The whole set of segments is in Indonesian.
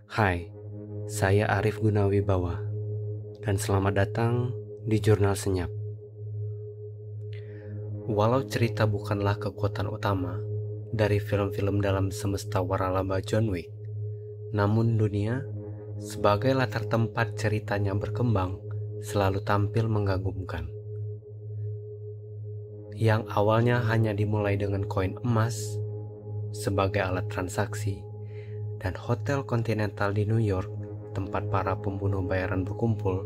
Hai, saya Arif Gunawibawa dan selamat datang di Jurnal Senyap. Walau cerita bukanlah kekuatan utama dari film-film dalam semesta waralaba John Wick, namun dunia sebagai latar tempat ceritanya berkembang selalu tampil mengagumkan. Yang awalnya hanya dimulai dengan koin emas sebagai alat transaksi dan hotel Continental di New York, tempat para pembunuh bayaran berkumpul,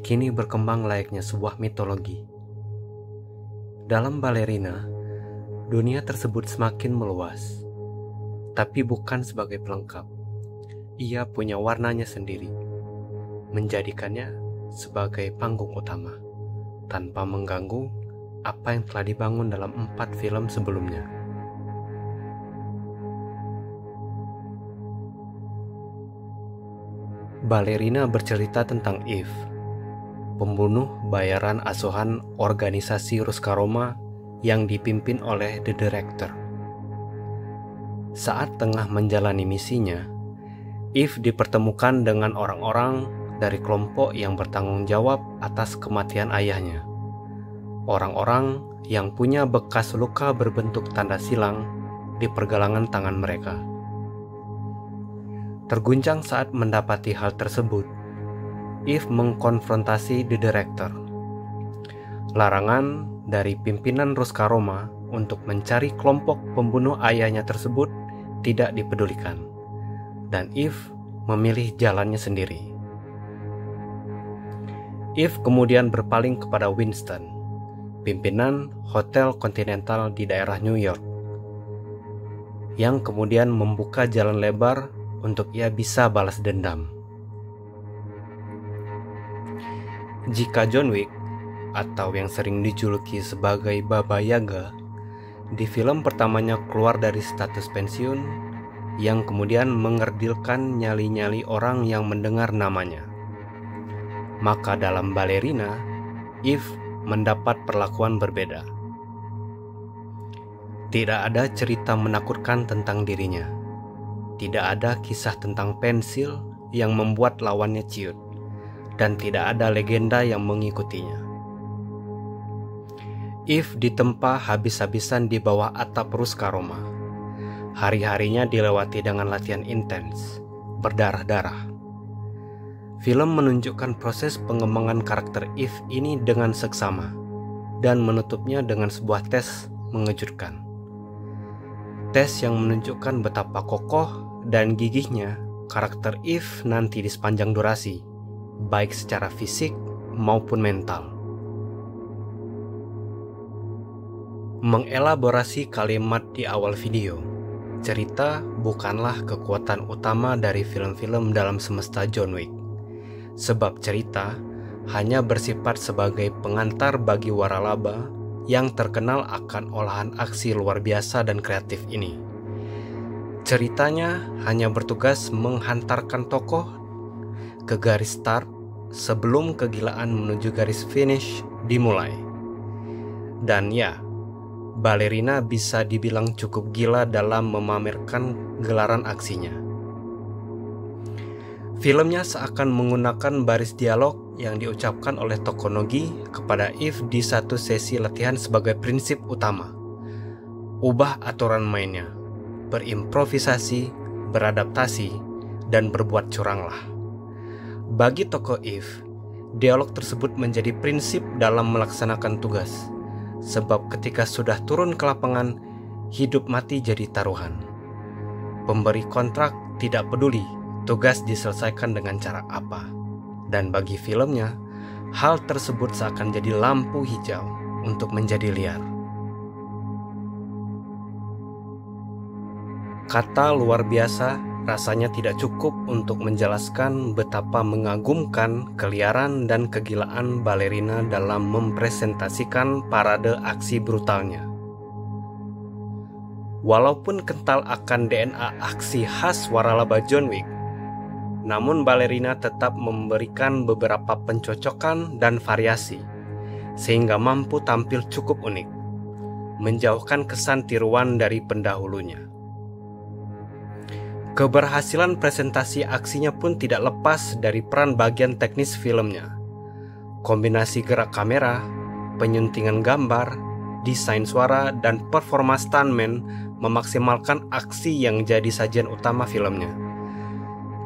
kini berkembang layaknya sebuah mitologi. Dalam Ballerina, dunia tersebut semakin meluas, tapi bukan sebagai pelengkap. Ia punya warnanya sendiri, menjadikannya sebagai panggung utama, tanpa mengganggu apa yang telah dibangun dalam 4 film sebelumnya. Ballerina bercerita tentang Eve, pembunuh bayaran asuhan organisasi Ruska Roma yang dipimpin oleh The Director. Saat tengah menjalani misinya, Eve dipertemukan dengan orang-orang dari kelompok yang bertanggung jawab atas kematian ayahnya. Orang-orang yang punya bekas luka berbentuk tanda silang di pergelangan tangan mereka. Terguncang saat mendapati hal tersebut, Eve mengkonfrontasi The Director. Larangan dari pimpinan Ruska Roma untuk mencari kelompok pembunuh ayahnya tersebut tidak dipedulikan, dan Eve memilih jalannya sendiri. Eve kemudian berpaling kepada Winston, pimpinan Hotel Continental di daerah New York, yang kemudian membuka jalan lebar untuk ia bisa balas dendam. Jika John Wick, atau yang sering dijuluki sebagai Baba Yaga, di film pertamanya keluar dari status pensiun, yang kemudian mengerdilkan nyali-nyali orang yang mendengar namanya, maka dalam Ballerina, Eve mendapat perlakuan berbeda. Tidak ada cerita menakutkan tentang dirinya. Tidak ada kisah tentang pensil yang membuat lawannya ciut, dan tidak ada legenda yang mengikutinya. Eve ditempa habis-habisan di bawah atap Ruska Roma. Hari-harinya dilewati dengan latihan intens, berdarah-darah. Film menunjukkan proses pengembangan karakter Eve ini dengan seksama, dan menutupnya dengan sebuah tes mengejutkan. Tes yang menunjukkan betapa kokoh dan gigihnya karakter Eve nanti di sepanjang durasi, baik secara fisik maupun mental. Mengelaborasi kalimat di awal video, cerita bukanlah kekuatan utama dari film-film dalam semesta John Wick, sebab cerita hanya bersifat sebagai pengantar bagi waralaba yang terkenal akan olahan aksi luar biasa dan kreatif ini. Ceritanya hanya bertugas menghantarkan tokoh ke garis start sebelum kegilaan menuju garis finish dimulai. Dan ya, Ballerina bisa dibilang cukup gila dalam memamerkan gelaran aksinya. Filmnya seakan menggunakan baris dialog yang diucapkan oleh tokoh Nogi kepada Eve di satu sesi latihan sebagai prinsip utama. Ubah aturan mainnya, berimprovisasi, beradaptasi, dan berbuat curanglah. Bagi tokoh Eve, dialog tersebut menjadi prinsip dalam melaksanakan tugas, sebab ketika sudah turun ke lapangan, hidup mati jadi taruhan. Pemberi kontrak tidak peduli tugas diselesaikan dengan cara apa, dan bagi filmnya, hal tersebut seakan jadi lampu hijau untuk menjadi liar. Kata luar biasa rasanya tidak cukup untuk menjelaskan betapa mengagumkan keliaran dan kegilaan Ballerina dalam mempresentasikan parade aksi brutalnya. Walaupun kental akan DNA aksi khas waralaba John Wick, namun Ballerina tetap memberikan beberapa pencocokan dan variasi, sehingga mampu tampil cukup unik, menjauhkan kesan tiruan dari pendahulunya. Keberhasilan presentasi aksinya pun tidak lepas dari peran bagian teknis filmnya. Kombinasi gerak kamera, penyuntingan gambar, desain suara, dan performa stuntman memaksimalkan aksi yang jadi sajian utama filmnya.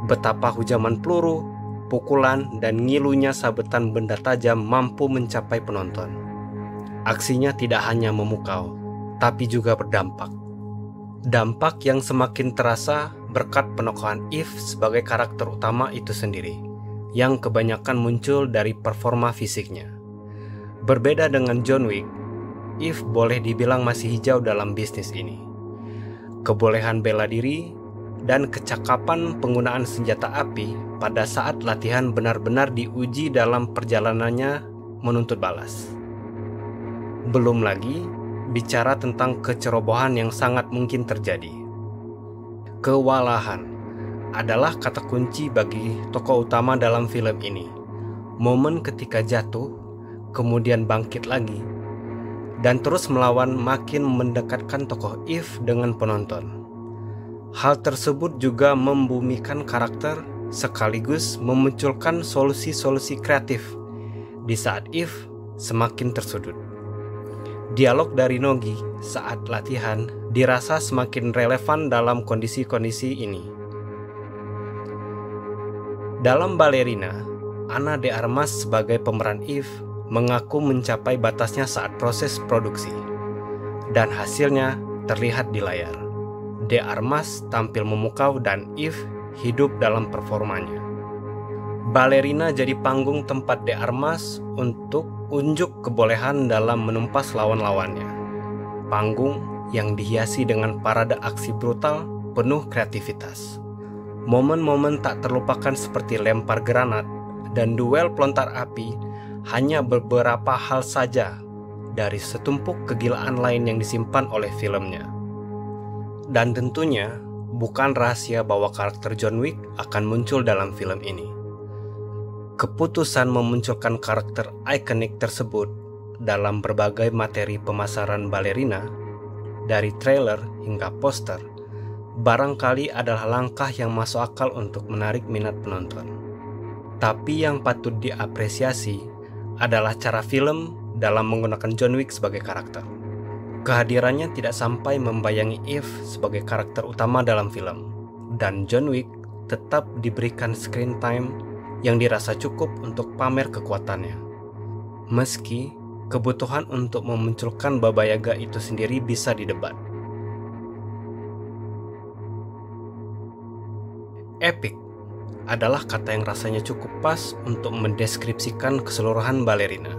Betapa hujaman peluru, pukulan, dan ngilunya sabetan benda tajam mampu mencapai penonton. Aksinya tidak hanya memukau, tapi juga berdampak. Dampak yang semakin terasa berkat penokohan Eve sebagai karakter utama itu sendiri, yang kebanyakan muncul dari performa fisiknya. Berbeda dengan John Wick, Eve boleh dibilang masih hijau dalam bisnis ini. Kebolehan bela diri dan kecakapan penggunaan senjata api pada saat latihan benar-benar diuji dalam perjalanannya menuntut balas. Belum lagi bicara tentang kecerobohan yang sangat mungkin terjadi. Kewalahan adalah kata kunci bagi tokoh utama dalam film ini. Momen ketika jatuh, kemudian bangkit lagi, dan terus melawan makin mendekatkan tokoh Eve dengan penonton. Hal tersebut juga membumikan karakter sekaligus memunculkan solusi-solusi kreatif di saat Eve semakin tersudut. Dialog dari Nogi saat latihan dirasa semakin relevan dalam kondisi-kondisi ini. Dalam Ballerina, Ana de Armas sebagai pemeran Eve mengaku mencapai batasnya saat proses produksi, dan hasilnya terlihat di layar. De Armas tampil memukau dan Eve hidup dalam performanya. Ballerina jadi panggung tempat De Armas untuk unjuk kebolehan dalam menumpas lawan-lawannya. Panggung yang dihiasi dengan parade aksi brutal penuh kreativitas. Momen-momen tak terlupakan seperti lempar granat dan duel pelontar api hanya beberapa hal saja dari setumpuk kegilaan lain yang disimpan oleh filmnya. Dan tentunya bukan rahasia bahwa karakter John Wick akan muncul dalam film ini. Keputusan memunculkan karakter ikonik tersebut dalam berbagai materi pemasaran Ballerina, dari trailer hingga poster, barangkali adalah langkah yang masuk akal untuk menarik minat penonton. Tapi yang patut diapresiasi adalah cara film dalam menggunakan John Wick sebagai karakter. Kehadirannya tidak sampai membayangi Eve sebagai karakter utama dalam film, dan John Wick tetap diberikan screen time yang dirasa cukup untuk pamer kekuatannya. Meski kebutuhan untuk memunculkan Baba Yaga itu sendiri bisa didebat. Epic adalah kata yang rasanya cukup pas untuk mendeskripsikan keseluruhan Ballerina.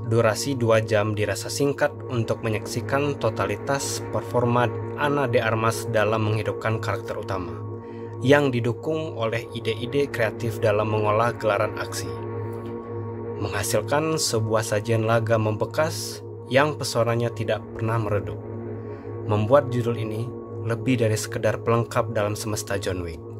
Durasi 2 jam dirasa singkat untuk menyaksikan totalitas performa Ana de Armas dalam menghidupkan karakter utama, yang didukung oleh ide-ide kreatif dalam mengolah gelaran aksi, menghasilkan sebuah sajian laga membekas yang pesonanya tidak pernah meredup, membuat judul ini lebih dari sekedar pelengkap dalam semesta John Wick.